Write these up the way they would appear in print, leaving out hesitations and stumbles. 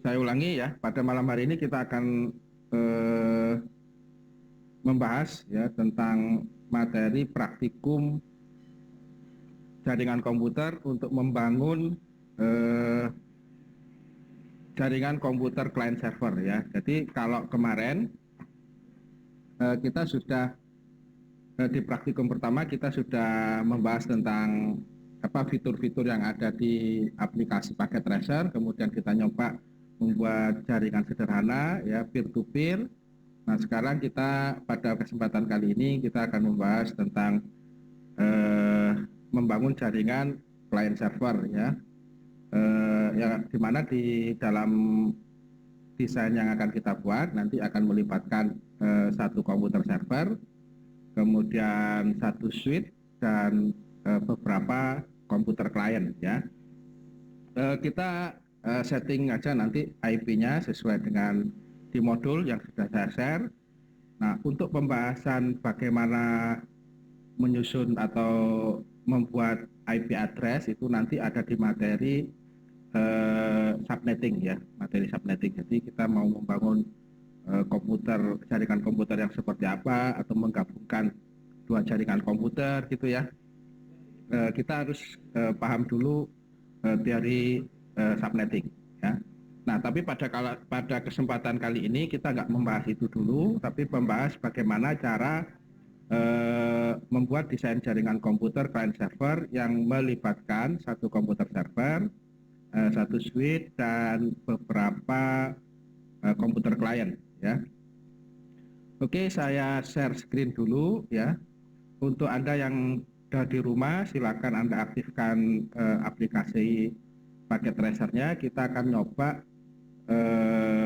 saya ulangi ya, pada malam hari ini kita akan membahas ya tentang materi praktikum jaringan komputer untuk membangun jaringan komputer client server ya. Jadi kalau kemarin kita sudah di praktikum pertama kita sudah membahas tentang apa fitur-fitur yang ada di aplikasi paket tracer, kemudian kita nyoba membuat jaringan sederhana ya peer to peer. Nah, sekarang kita pada kesempatan kali ini kita akan membahas tentang membangun jaringan client server ya. Yang dimana di dalam desain yang akan kita buat nanti akan melibatkan satu komputer server, kemudian satu switch dan beberapa komputer klien ya. Kita setting aja nanti IP-nya sesuai dengan di modul yang sudah saya share. Nah, untuk pembahasan bagaimana menyusun atau membuat IP address itu nanti ada di materi subnetting ya, materi subnetting. Jadi kita mau membangun jaringan komputer yang seperti apa atau menggabungkan dua jaringan komputer gitu ya. Kita harus paham dulu teori subnetting ya. Nah, tapi pada kesempatan kali ini kita nggak membahas itu dulu, tapi membahas bagaimana cara membuat desain jaringan komputer client server yang melibatkan satu komputer server, satu switch dan beberapa komputer klien ya. Oke, saya share screen dulu ya. Untuk Anda yang sudah di rumah, silakan Anda aktifkan aplikasi paket tracernya. Kita akan nyoba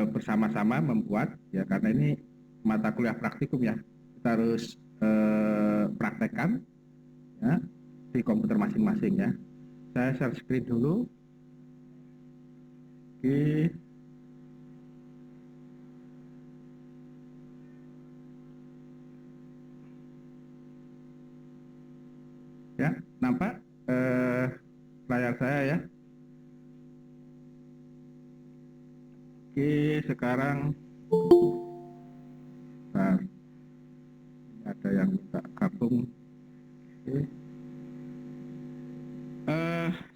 bersama-sama membuat ya, karena ini mata kuliah praktikum ya, kita harus praktekkan ya di komputer masing-masing ya. Saya share screen dulu. Oke. Ya, nampak layar saya ya. Oke, sekarang ada yang minta gabung. Oke.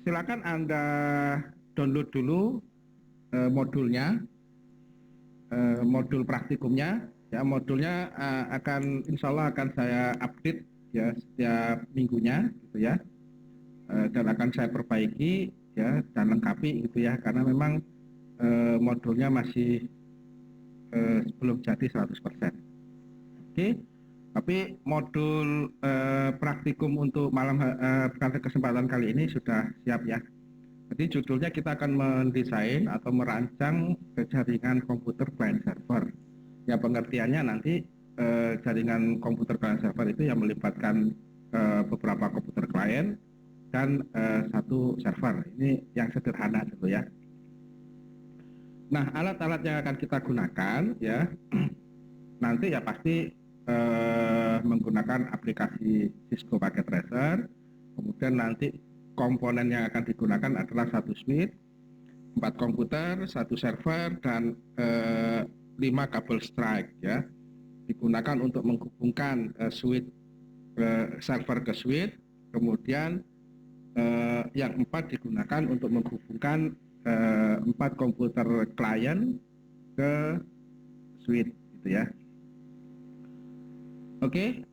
Silakan Anda download dulu modulnya, modul praktikumnya. Ya, modulnya insya Allah akan saya update ya setiap minggunya, gitu ya, dan akan saya perbaiki ya dan lengkapi gitu ya, karena memang modulnya masih belum jadi 100%. Oke, tapi modul praktikum untuk pada kesempatan kali ini sudah siap ya. Jadi judulnya kita akan mendesain atau merancang jaringan komputer client server. Ya, pengertiannya nanti jaringan komputer client server itu yang melibatkan beberapa komputer klien dan satu server. Ini yang sederhana dulu ya. Nah, alat-alat yang akan kita gunakan ya nanti ya pasti menggunakan aplikasi Cisco Packet Tracer. Kemudian nanti komponen yang akan digunakan adalah satu switch, 4 komputer, satu server, dan 5 kabel strike ya. Digunakan untuk menghubungkan switch server ke switch, kemudian yang 4 digunakan untuk menghubungkan 4 komputer klien ke switch gitu ya. Oke,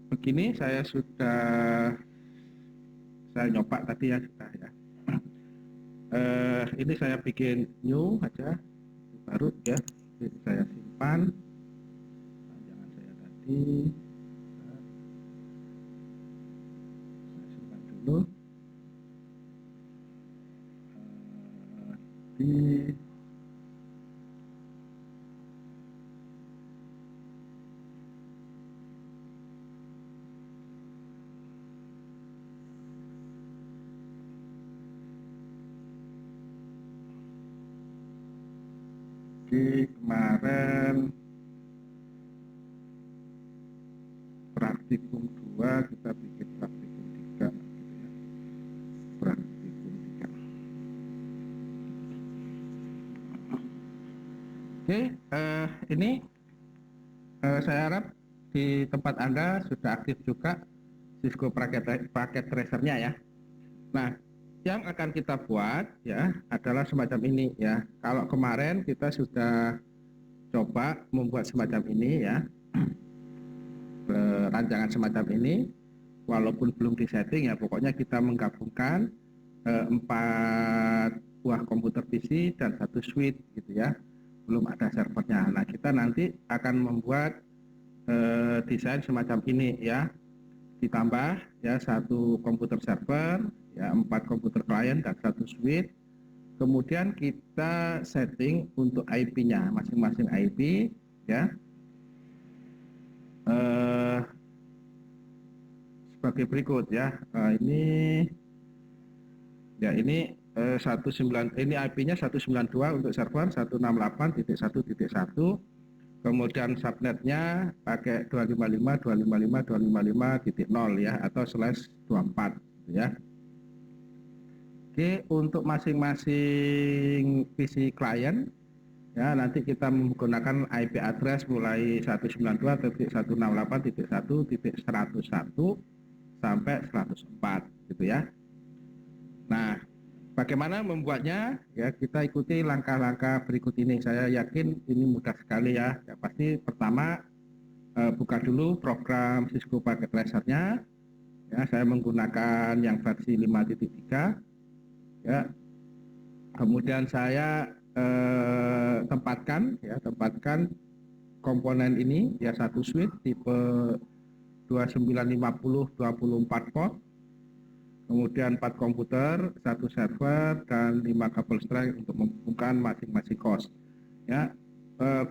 begini saya nyoba tadi ya sudah ya. Ini saya bikin new aja, baru ya. Jadi saya simpan panjangan saya tadi. Saya simpan dulu. Di kemarin praktikum 2 kita bikin praktikum 3 gitu ya. Praktikum 3. Oke, ini saya harap di tempat Anda sudah aktif juga Cisco paket tracernya ya. Nah, yang akan kita buat ya adalah semacam ini ya. Kalau kemarin kita sudah coba membuat semacam ini ya, rancangan semacam ini, walaupun belum disetting ya, pokoknya kita menggabungkan 4 buah komputer PC dan 1 suite gitu ya, belum ada servernya. Nah, kita nanti akan membuat desain semacam ini ya, ditambah ya 1 komputer server ya, 4 komputer klien dan 1 suite. Kemudian kita setting untuk IP-nya masing-masing IP ya, sebagai berikut ya. Ini ya, ini 19 ini IP-nya 192 untuk server, 168.1.1, kemudian subnetnya pakai 255.255.255.0 ya, atau /24 ya. Oke, untuk masing-masing PC klien ya, nanti kita menggunakan IP address mulai 192.168.1.101 sampai 104 gitu ya. Nah, bagaimana membuatnya? Ya, kita ikuti langkah-langkah berikut ini. Saya yakin ini mudah sekali ya. Ya, pasti pertama buka dulu program Cisco Packet Tracer-nya. Ya, saya menggunakan yang versi 5.3 ya. Kemudian saya tempatkan komponen ini ya, 1 suite tipe 2950/24 port, kemudian 4 komputer, 1 server, dan 5 kabel strike untuk menghubungkan masing-masing host ya.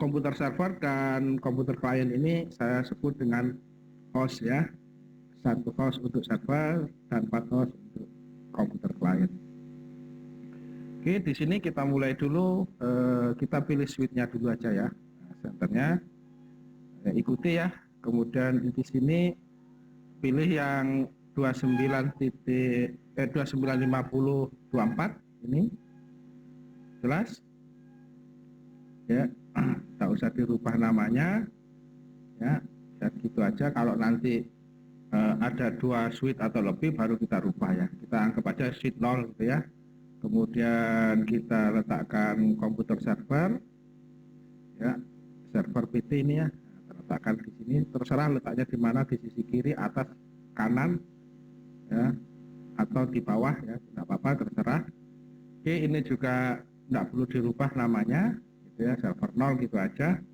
Komputer server dan komputer klien ini saya sebut dengan host ya, 1 host untuk server dan 4 host untuk komputer klien. Oke, di sini kita mulai dulu, kita pilih suite-nya dulu aja ya, centernya ikuti ya. Kemudian di sini pilih yang 2950/24 ini, jelas ya. Tak usah dirubah namanya ya, gitu aja. Kalau nanti ada 2 suite atau lebih baru kita rubah ya, kita anggap aja suite 0 gitu ya. Kemudian kita letakkan komputer server ya, server PT ini ya, letakkan di sini, terserah letaknya di mana, di sisi kiri, atas, kanan ya, atau di bawah ya, tidak apa-apa, terserah. Oke, ini juga tidak perlu dirubah namanya gitu ya, server 0 gitu aja.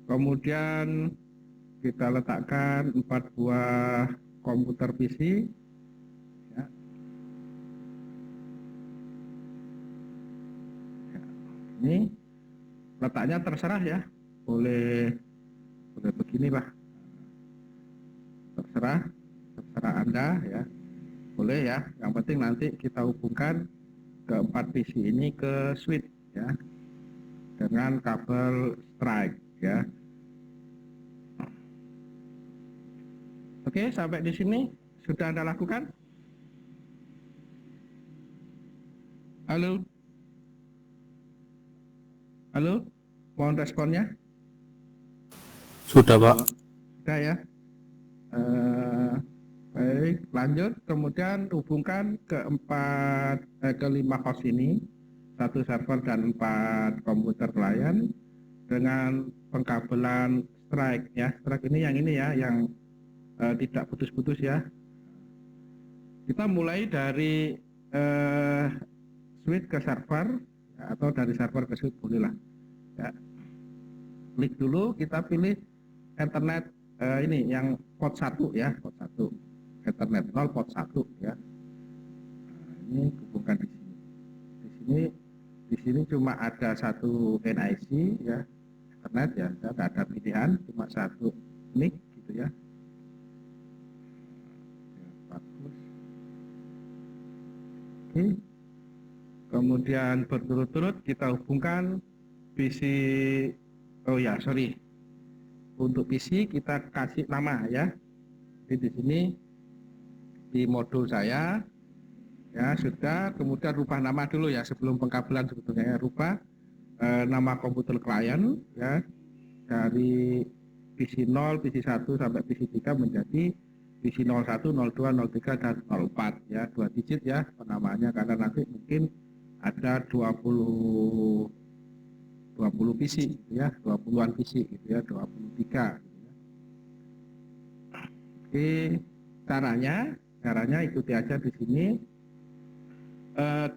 Kemudian kita letakkan 4 buah komputer PC ya. Ini letaknya terserah ya, boleh beginilah, terserah Anda ya, boleh ya. Yang penting nanti kita hubungkan ke 4 PC ini ke switch ya, dengan kabel strike ya. Oke, sampai di sini sudah Anda lakukan? Halo? Halo? Mohon responnya. Sudah, Pak. Sudah ya. Baik, lanjut. Kemudian hubungkan ke 5 host ini, 1 server dan 4 komputer klien dengan pengkabelan strike ya. Strike ini ya, yang tidak putus-putus ya. Kita mulai dari switch ke server ya, atau dari server ke switch bolehlah ya. Klik dulu, kita pilih Ethernet ini yang port 1 ya, port 1 Ethernet 0 port 1 ya. Nah, ini hubungkan di sini. Di sini cuma ada 1 NIC ya, Ethernet ya, tidak ada pilihan, cuma 1 NIC gitu ya. Bagus. Oke. Kemudian berturut-turut kita hubungkan PC. Oh ya, sorry. Untuk PC kita kasih nama ya. Jadi di sini di modul saya ya sudah, kemudian rubah nama dulu ya sebelum pengkabelan sebetulnya ya, rubah nama komputer klien ya, dari PC 0, PC 1 sampai PC 3 menjadi PC 01, 02, 03 dan 04 ya, 2 digit ya penamaannya, karena nanti mungkin ada 20 PC gitu ya, 20-an PC gitu ya, 23 gitu ya. Oke, caranya ikuti aja di sini.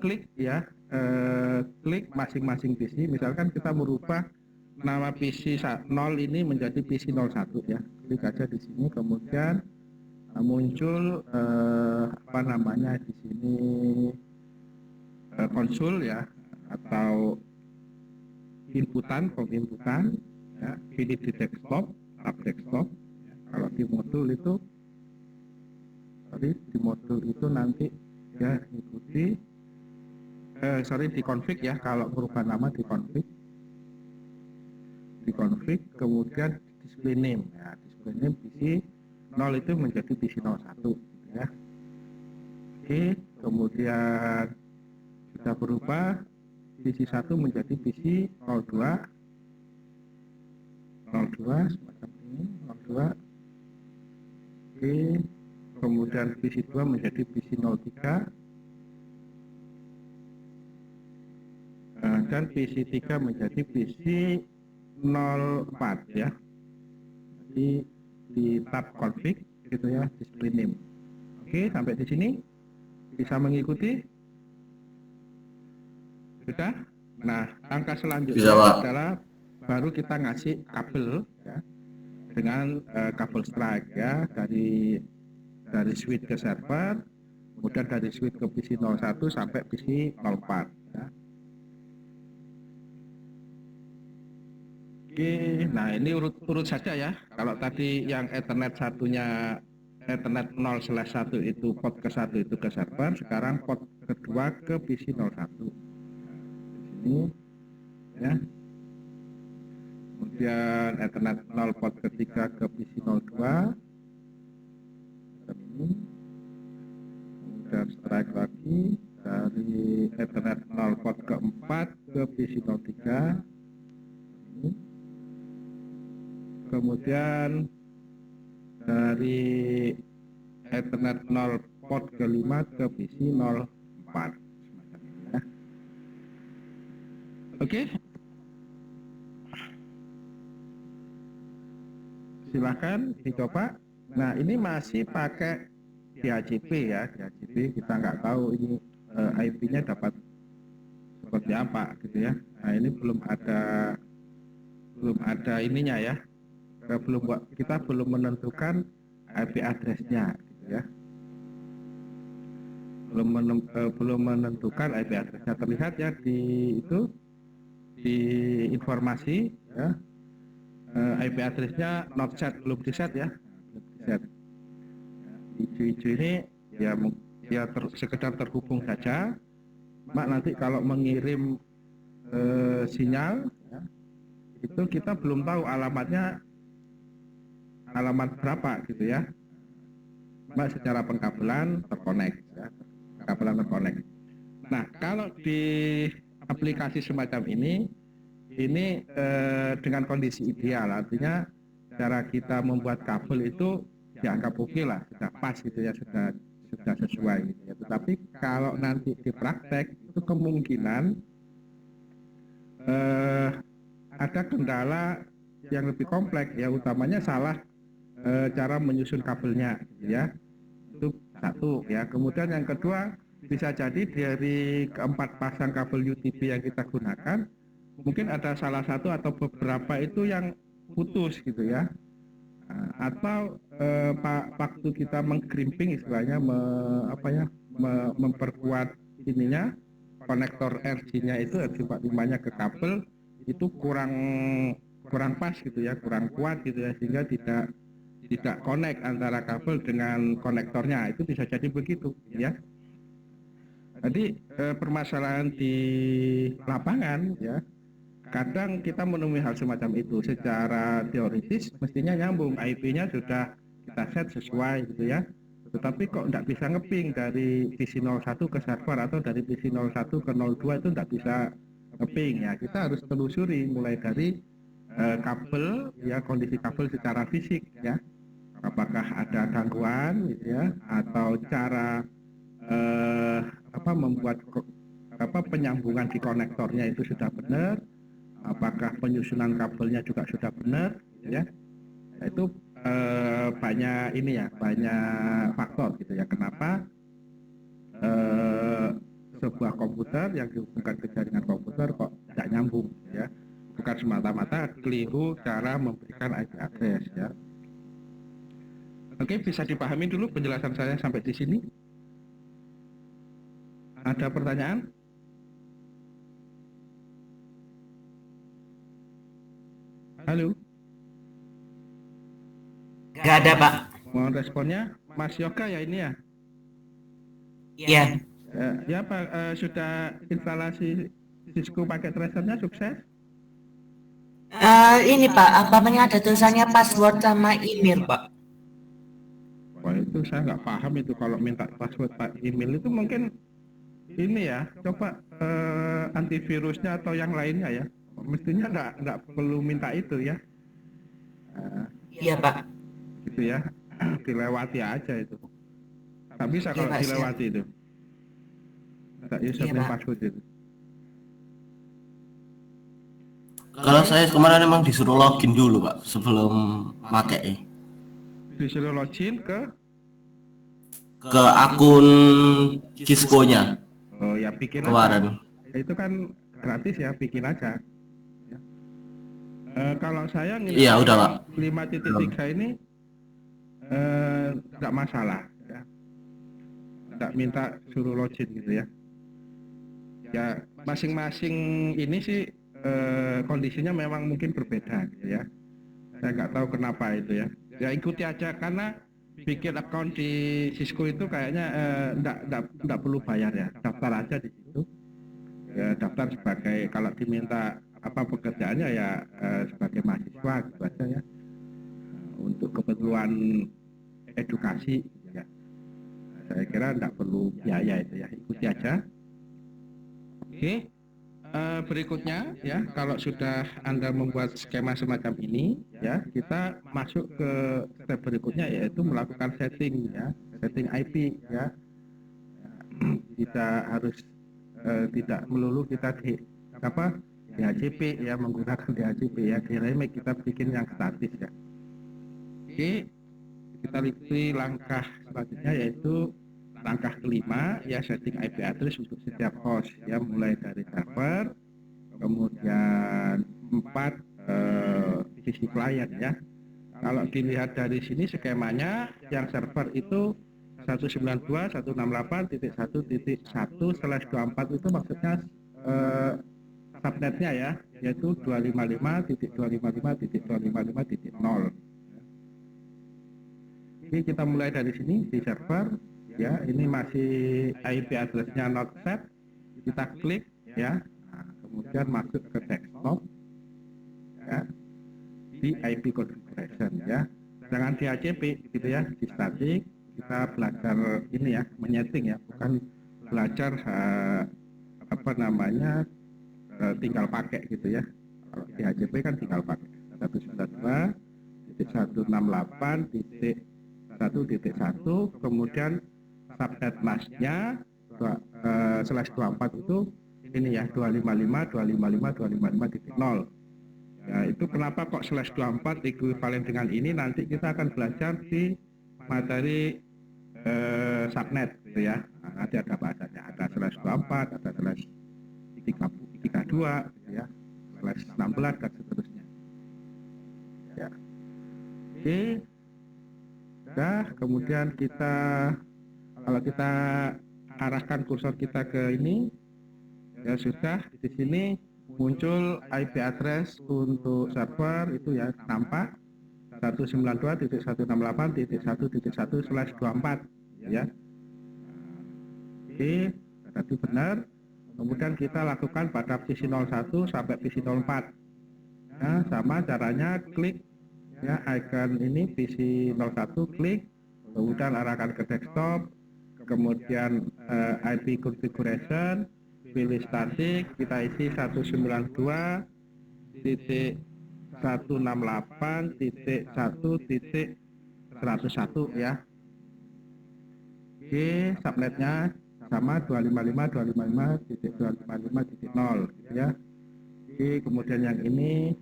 Klik ya, klik masing-masing PC. Misalkan kita merubah nama PC 0 ini menjadi PC 01 ya, klik aja di sini, kemudian muncul apa namanya di sini, konsul ya, atau inputan ya, pilih di desktop, tab desktop. Kalau di modul itu nanti ya ikuti, di config ya, kalau merubah nama di config, kemudian display name ya, display name PC 0 itu menjadi PC 01 gitu ya. Oke, kemudian kita berubah PC 1 menjadi PC 02 semacam ini, 02. Oke, kemudian PC 2 menjadi PC 03, dan PC 3 menjadi PC 04 ya. Jadi di tab config gitu ya, display name. Oke, sampai di sini bisa mengikuti? Sudah? Nah, langkah selanjutnya adalah baru kita ngasih kabel ya, dengan kabel strike ya, dari switch ke server, kemudian dari switch ke PC 01 sampai PC 04 ya. Oke, nah ini urut saja ya. Kalau tadi yang Ethernet satunya, Ethernet 0/1 itu port ke-1 itu ke server, sekarang port kedua ke PC 01. Ini ya. Kemudian Ethernet 0 port ketiga ke PC 02. Ini. Kemudian strike lagi dari Ethernet 0 port keempat ke PC 03. Ini. Kemudian dari Ethernet 0 port ke-5 ke PC 04 ya. Oke. Silahkan dicoba. Nah, ini masih pakai DHCP ya, DHCP, kita nggak tahu ini IP-nya dapat seperti apa gitu ya. Nah, ini belum ada ininya ya. Kita belum menentukan IP address-nya gitu ya. Belum menentukan IP address-nya. Terlihat ya di informasi ya. IP address-nya not set, belum di set ya, hijau-hijau ini ya sekedar terhubung saja. Mak nanti kalau mengirim sinyal ya, itu kita belum tahu alamat berapa gitu ya. Mak secara pengkabelan terkonek ya, Nah, kalau di aplikasi semacam ini dengan kondisi ideal, artinya cara kita membuat kabel itu dianggap oke lah, sudah pas gitu ya, sudah sesuai gitu ya. Tetapi kalau nanti di praktek itu kemungkinan ada kendala yang lebih kompleks ya, utamanya salah cara menyusun kabelnya gitu ya. Itu satu ya. Kemudian yang kedua, bisa jadi dari keempat pasang kabel UTP yang kita gunakan, mungkin ada salah satu atau beberapa itu yang putus gitu ya, atau waktu kita mengkrimping istilahnya, memperkuat ininya, konektor RG-nya itu RG45-nya ke kabel itu kurang pas gitu ya, kurang kuat gitu ya, sehingga tidak connect antara kabel dengan konektornya. Itu bisa jadi begitu ya. Jadi permasalahan di lapangan ya, kadang kita menemui hal semacam itu. Secara teoritis mestinya nyambung, IP-nya sudah kita set sesuai gitu ya. Tetapi kok tidak bisa ngeping dari PC 01 ke server, atau dari PC 01 ke 02 itu tidak bisa keping ya, kita harus telusuri mulai dari kabel ya, kondisi kabel secara fisik ya, apakah ada gangguan gitu ya, atau cara membuat penyambungan di konektornya itu sudah benar, apakah penyusunan kabelnya juga sudah benar ya. Nah, itu banyak ini ya, banyak faktor gitu ya, kenapa sebuah komputer yang dihubungkan ke jaringan komputer kok tidak nyambung ya, bukan semata-mata keliru cara memberikan IP address ya. Oke, bisa dipahami dulu penjelasan saya sampai di sini? Ada pertanyaan? Halo? Nggak ada, Pak. Mohon responnya. Mas Yoga ya ini ya? Iya. Ya Pak, sudah instalasi Cisco pakai tracernya sukses? Ini Pak, apa namanya, ada tulisannya password sama email, Pak. Wah itu saya nggak paham itu, kalau minta password Pak email itu mungkin ini ya, coba antivirusnya atau yang lainnya ya. Mestinya nggak perlu minta itu ya. Iya, Pak. Gitu ya, dilewati aja itu. Tak bisa Iya, kalau Pak, dilewati itu. Tak username Pak. password itu. Kalau saya kemarin memang disuruh login dulu Pak sebelum pakai Disuruh login ke akun Cisco-nya oh ya bikin aja. kemarin. Itu kan gratis ya, bikin aja. Ya. Kalau saya Iya udah Pak. 5.3 ini nggak masalah ya. Nggak minta suruh login gitu ya. Ya masing-masing ini sih kondisinya memang mungkin berbeda gitu ya. Saya nggak tahu kenapa itu ya. Ya ikuti aja, karena bikin account di Cisco itu kayaknya nggak perlu bayar ya. Daftar aja di situ. Ya, daftar sebagai, kalau diminta apa pekerjaannya ya sebagai mahasiswa gitu aja ya. Untuk keperluan edukasi gitu ya. Saya kira nggak perlu biaya itu ya. Ikuti aja. Oke. Berikutnya ya, kalau sudah Anda membuat skema semacam ini ya, kita masuk ke step berikutnya, yaitu melakukan setting ya, setting IP ya. Kita harus tidak melulu kita di DHCP ya, menggunakan DHCP ya, di remake kita bikin yang statis ya. Oke, kita ikuti langkah selanjutnya, yaitu langkah kelima ya, setting IP address untuk setiap host ya, mulai dari server, kemudian 4 PC client ya. Kalau dilihat dari sini skemanya, yang server itu 192.168.1.1/24 itu maksudnya subnetnya ya, yaitu 255.255.255.0. Jadi kita mulai dari sini di server ya, ini masih IP address-nya not set, kita klik ya. Nah, kemudian masuk ke desktop ya, di IP configuration ya, jangan di HCP gitu ya, di static. Kita belajar ini ya, menyeting ya, bukan belajar tinggal pakai gitu ya. Kalau di HCP kan tinggal pakai 192.168.1.1, kemudian subnet masknya /24 itu ini ya, 255.255.255.0. Ya, itu kenapa kok /24 ekuivalen dengan ini, nanti kita akan belajar di materi subnet gitu ya. Nah, nanti ada bahasanya, ada /24, ada /32 gitu ya, /16 dan seterusnya. Ya. Oke. Nah, kemudian kalau kita arahkan kursor kita ke ini, ya sudah, di sini muncul IP address untuk server itu ya, nampak 192.168.1.1/24 ya. Oke, berarti benar. Kemudian kita lakukan pada PC 01 sampai PC 04. Nah, sama caranya, klik ya icon ini PC 01, klik, kemudian arahkan ke desktop, kemudian IP configuration, pilih statik, kita isi 192.168.1.101 ya. Oke, subnetnya sama 255.255.255.0 gitu ya. Oke, kemudian yang ini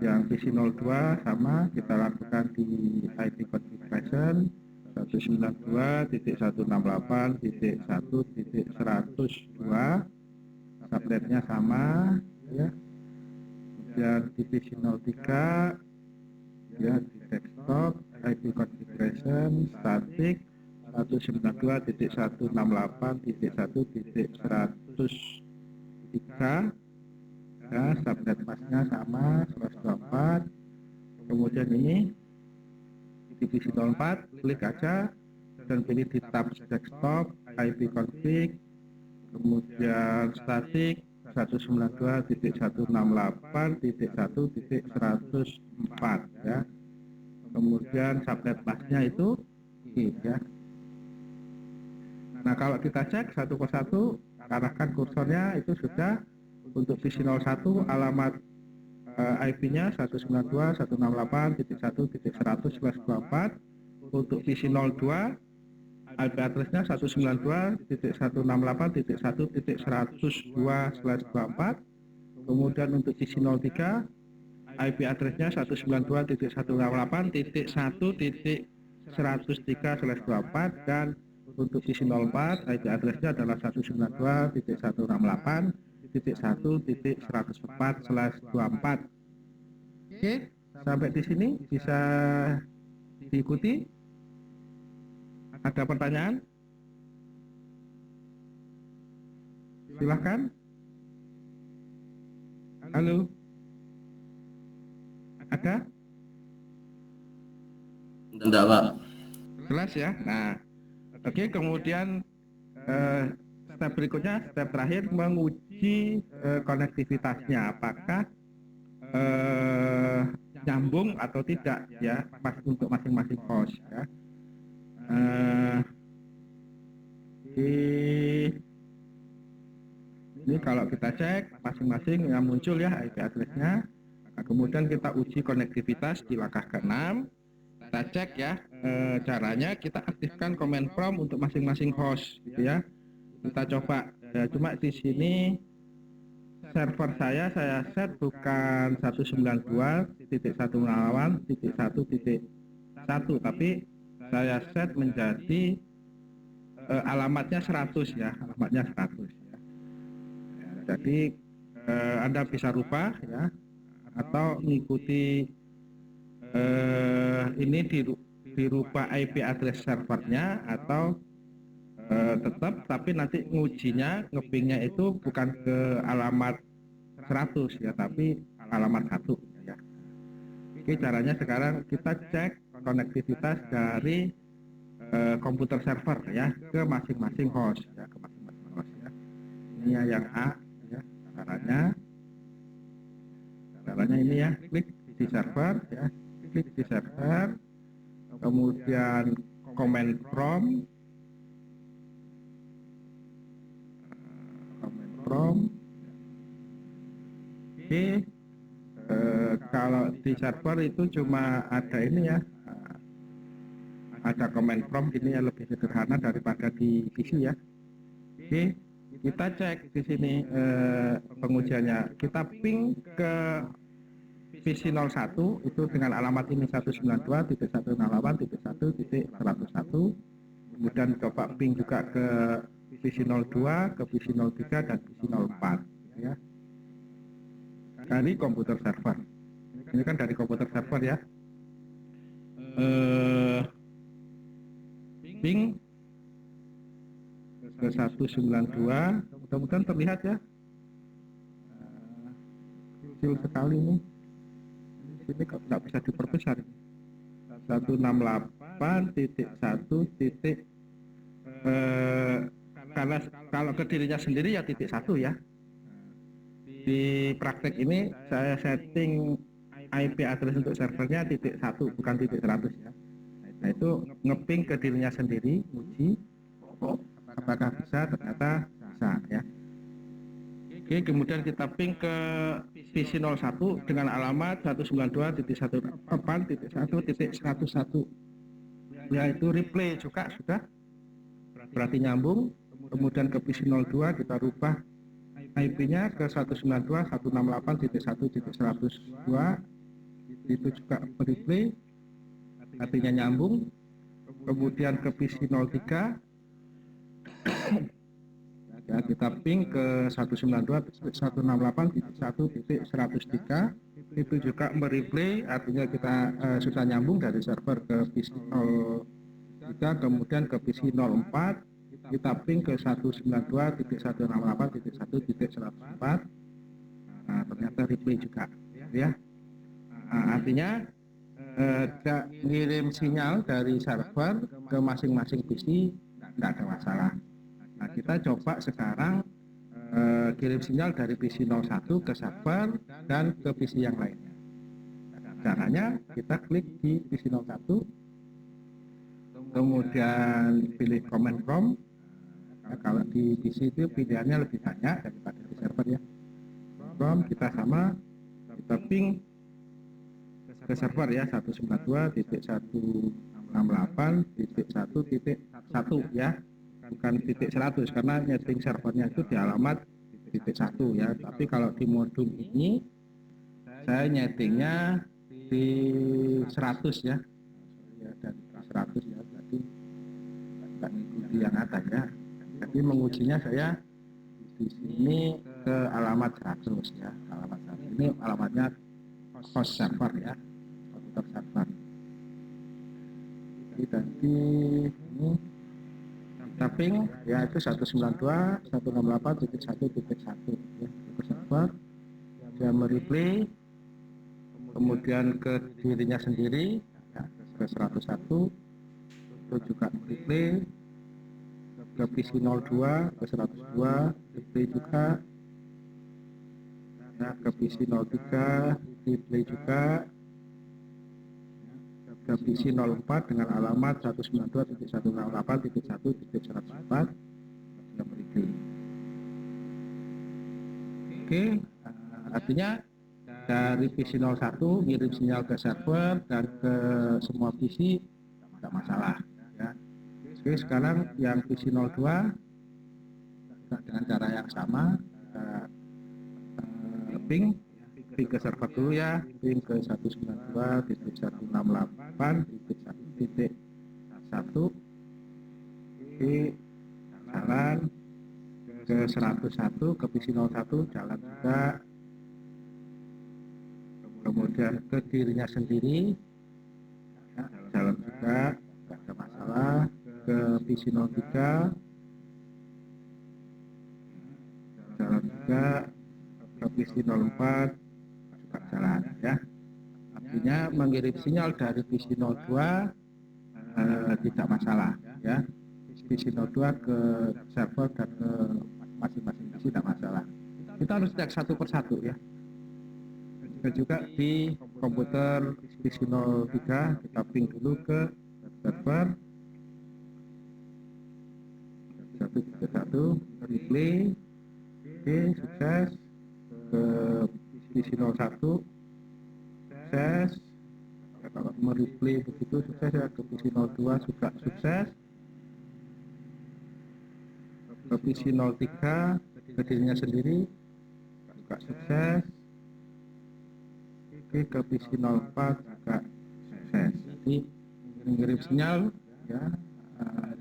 yang PC02 sama, kita lakukan di IP configuration 192.168.1.102, subnetnya sama ya. Kemudian di PC03 ya, di desktop IP configuration static 192.168.1.103 ya, subnet masnya sama 124. Kemudian ini divisi 04, klik aja dan pilih di tab desktop IP config, kemudian static 192.168.1.104 ya. Kemudian subnet masnya itu I ya. Nah, kalau kita cek satu persatu, arahkan kursornya itu sudah. Untuk PC01 alamat IP-nya 192.168.1.100/24. Untuk PC02 IP address-nya 192.168.1.102/24. Kemudian untuk PC03 IP address-nya 192.168.1.103/24 dan untuk PC04 IP address-nya adalah 192.168.1.104/24. Oke, sampai di sini bisa diikuti. Ada pertanyaan? Silahkan. Halo? Ada? Enggak, Pak. Jelas ya? Nah, oke, kemudian step berikutnya, step terakhir menguji konektivitasnya, apakah nyambung atau tidak ya, untuk masing-masing host ya. Ini kalau kita cek masing-masing yang muncul ya IP address-nya. Nah, kemudian kita uji konektivitas di langkah ke-6. Kita cek ya caranya, kita aktifkan command prompt untuk masing-masing host gitu ya. Kita coba ya, cuma di sini server saya set bukan 192.168.1.1, tapi saya set menjadi alamatnya 100 ya, alamatnya 100 ya. Jadi Anda bisa rubah ya, atau mengikuti ini dirubah IP address servernya, atau tetap tapi nanti ngujinya, ngebingnya itu bukan ke alamat 100 ya, tapi alamat 1 ya. Oke, caranya sekarang kita cek konektivitas dari komputer server ya ke masing-masing host ya, ke masing-masing host ya. Ini yang A ya, caranya ini ya, klik di server ya, klik di server, kemudian command prompt, oke. Kalau di server itu cuma ada ini ya, ada command prompt, ini yang lebih sederhana daripada di PC ya. Oke, kita cek di sini pengujiannya, kita ping ke PC01 itu dengan alamat ini 192.168.1.101, kemudian coba ping juga ke PC02, ke PC03 dan PC04 ya, dari komputer server. Ini kan dari komputer server ya. Ping ke 192, mudah-mudahan terlihat ya. Kecil sekali ini. Ini kok nggak bisa diperbesar. 168.1. Karena kalau ke dirinya sendiri ya titik 1 ya. Di praktek ini saya setting IP address untuk servernya titik 1 bukan titik 100 ya. Nah, itu ngeping ke dirinya sendiri, uji apakah bisa, ternyata bisa bisa ya. Oke, kemudian kita ping ke PC01 dengan alamat 192.168.1.101. Yaitu replay juga sudah berarti nyambung. Kemudian ke PC02 kita rubah IP-nya ke 192.168.1.102, itu juga replay artinya nyambung. Kemudian ke PC03 ya, kita ping ke 192.168.1.103, itu juga mereplay artinya kita sudah nyambung dari server ke PC03. Kemudian ke PC04 kita ping ke 192.168.1.104. Nah, ternyata replay juga ya. Artinya ngirim sinyal dari server ke masing-masing PC tidak ada masalah. Nah, kita coba sekarang kirim sinyal dari PC 01 ke server dan ke PC yang lainnya. Caranya kita klik di PC 01, kemudian pilih command prompt. Nah, kalau di PC itu pilihannya lebih banyak daripada di server ya. Prompt kita ping ke server ya 192.168.1.1 ya, bukan titik 100 karena nyeting servernya itu di alamat titik 1 ya. Tapi kalau di modul ini saya nyetingnya di 100 ya, dari 100 ya, berarti bukan ikuti yang ada ya. Jadi mengujinya saya di sini ke alamat 100 ya, alamat 100 ini alamatnya host server ya, komputer server. Jadi tadi ini tapping ya itu 192.168.1.1 ya, ke server, dia mereplay, kemudian ke dirinya sendiri ya, ke 101 itu juga replay, ke PC 02 ke 102 replay juga ya, ke PC 03 replay juga, ke PC 04 dengan alamat 192.168.1.104 sudah replay. Oke, artinya dari PC 01 ngirim sinyal ke server dan ke semua PC tidak masalah ya. Oke, sekarang yang PC 02 dengan cara yang sama kita ping ke server dulu ya, ping ke 192.168.1.1. Oke, jalan ke 101 ke PC 01 jalan juga, kemudian ke dirinya sendiri ya, jalan juga tidak ada masalah, ke PC 03 jalan juga, ke PC 04 juga jalan ya. Artinya mengirim sinyal dari PC 02 tidak masalah ya, PC 02 ke server dan ke masing-masing PC tidak masalah. Kita harus cek satu persatu ya. Dan juga di komputer PC 03 kita ping dulu ke server 131 replay. Oke, sukses. Ke PC 01 sukses ya, kalau mereplay begitu sukses ya. Ke PC 02 juga sukses, ke PC 03 ke dirinya sendiri juga sukses. Oke, ke PC 04 juga sukses. Jadi mengirim sinyal ya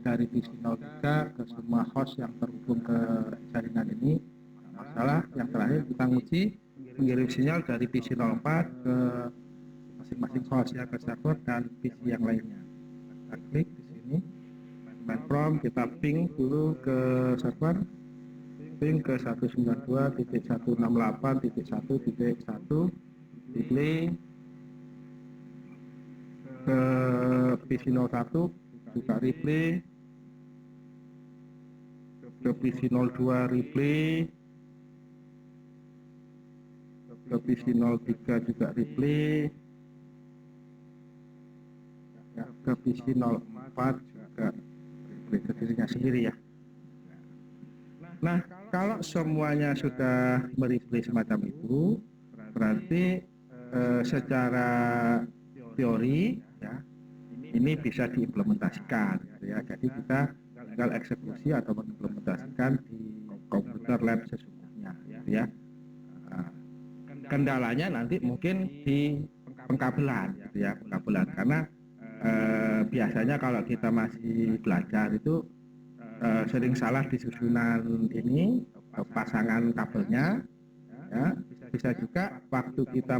dari PC 03 ke semua host yang terhubung ke jaringan ini masalah. Yang terakhir kita nguji mengirim sinyal dari PC 04 ke masing-masing host ya, ke server dan PC yang lainnya. Kita klik di sini command prompt, kita ping dulu ke server, ping ke 192.168.1.1 replay, ke PC 01 juga replay, ke PC 02 replay, ke PC 03 juga replay ya, ke PC 04 juga replay ke dirinya sendiri ya. Nah, kalau semuanya sudah mereply semacam itu, berarti secara teori ya ini bisa diimplementasikan ya. Jadi kita tinggal eksekusi atau mengimplementasikan di komputer lab sesungguhnya ya. Nah, kendalanya nanti mungkin di pengkabelan ya, pengkabelan karena biasanya kalau kita masih belajar itu sering salah di susunan ini pasangan kabelnya ya. Bisa juga waktu kita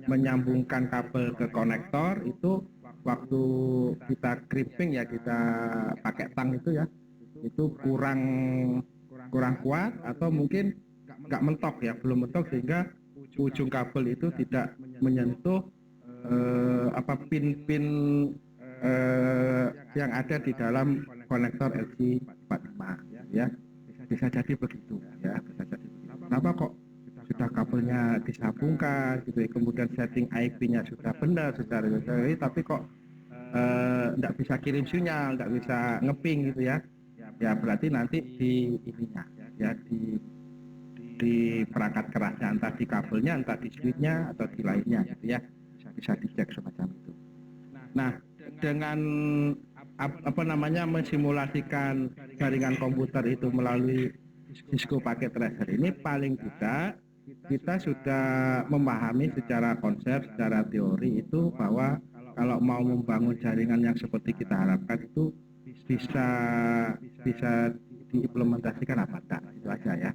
menyambungkan kabel ke konektor itu waktu kita crimping ya, kita pakai tang itu ya, itu kurang kuat atau mungkin nggak mentok ya, belum mentok sehingga ujung kabel itu tidak menyentuh pin-pin yang ada di dalam konektor LC45 ya. Bisa jadi begitu ya, bisa jadi begitu. Kenapa kok sudah kabelnya disambungkan gitu ya, kemudian setting IP-nya sudah benar secara teori, tapi kok nggak bisa kirim sinyal, nggak bisa ngeping gitu ya. Ya berarti nanti di ininya ya, di perangkat kerasnya, entah di kabelnya, entah di switch-nya atau di lainnya gitu ya, bisa dicek semacam itu. Nah, dengan mensimulasikan jaringan komputer itu melalui Cisco Packet Tracer ini, paling tidak kita sudah memahami secara konsep, secara teori itu bahwa kalau mau membangun jaringan yang seperti kita harapkan itu bisa diimplementasikan apa enggak, itu aja ya.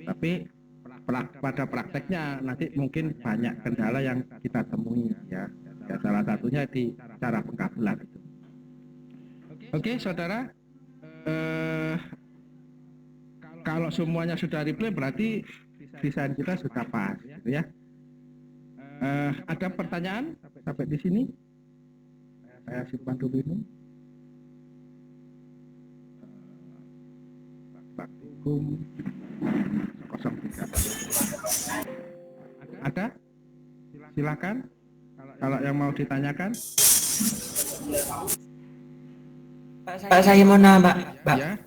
Tapi pada prakteknya nanti mungkin banyak kendala yang kita temui ya. Ya salah satunya di cara pengkabelan itu. Oke, saudara, kalau semuanya sudah replay berarti desain kita sudah pas, gitu ya. Ada pertanyaan sampai di sini? Saya simpan dulu ini. Praktikum 03. Ada? Silakan. Kalau yang mau ditanyakan. Pak, saya mau nambah, Pak. Ya.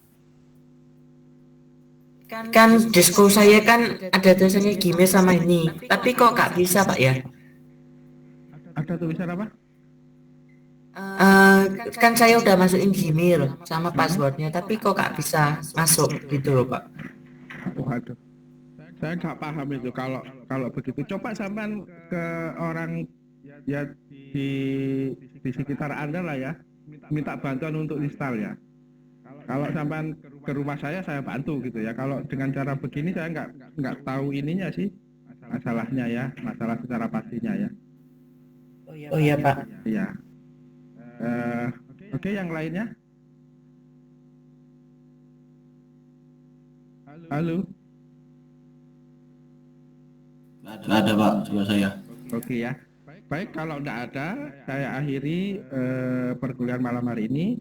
Kan disko saya kan ada tulisannya Gmail sama ini, tapi kok nggak bisa, Pak ya? Ada tulisan apa? Kan saya udah masukin Gmail sama passwordnya, tapi kok nggak bisa masuk gitu loh, Pak. Waduh, saya nggak paham itu kalau begitu. Coba sampean ke orang ya di sekitar Anda lah ya, minta bantuan untuk install ya. Kalau sampean ke rumah saya bantu gitu ya. Kalau dengan cara begini saya nggak tahu ininya sih, masalahnya ya, masalah secara pastinya ya. Oh iya, Pak. Iya. Oke, yang lainnya. Halo. Nggak ada Pak, coba saya. Oke ya. Baik, kalau tidak ada, saya akhiri perkuliahan malam hari ini.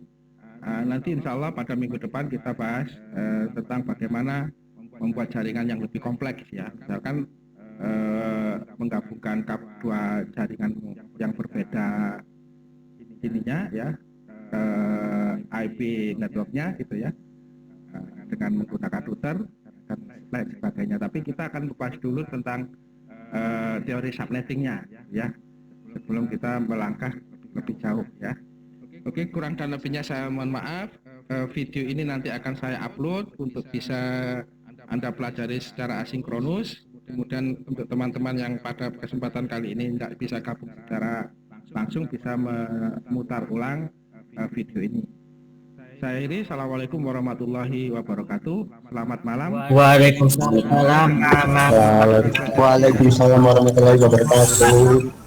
Nanti insya Allah pada minggu depan kita bahas tentang bagaimana membuat jaringan yang lebih kompleks ya. Misalkan menggabungkan dua jaringan yang berbeda ininya ya, IP networknya gitu ya, dengan menggunakan router dan lain sebagainya. Tapi kita akan bahas dulu tentang teori subnettingnya ya, sebelum kita melangkah lebih jauh ya. Oke, kurang dan lebihnya saya mohon maaf. Video ini nanti akan saya upload untuk bisa Anda pelajari secara asinkronus. Kemudian untuk teman-teman yang pada kesempatan kali ini tidak bisa gabung secara langsung, bisa memutar ulang video ini. Saya Iri, assalamualaikum warahmatullahi wabarakatuh. Selamat malam. Waalaikumsalam. Waalaikumsalam warahmatullahi wabarakatuh.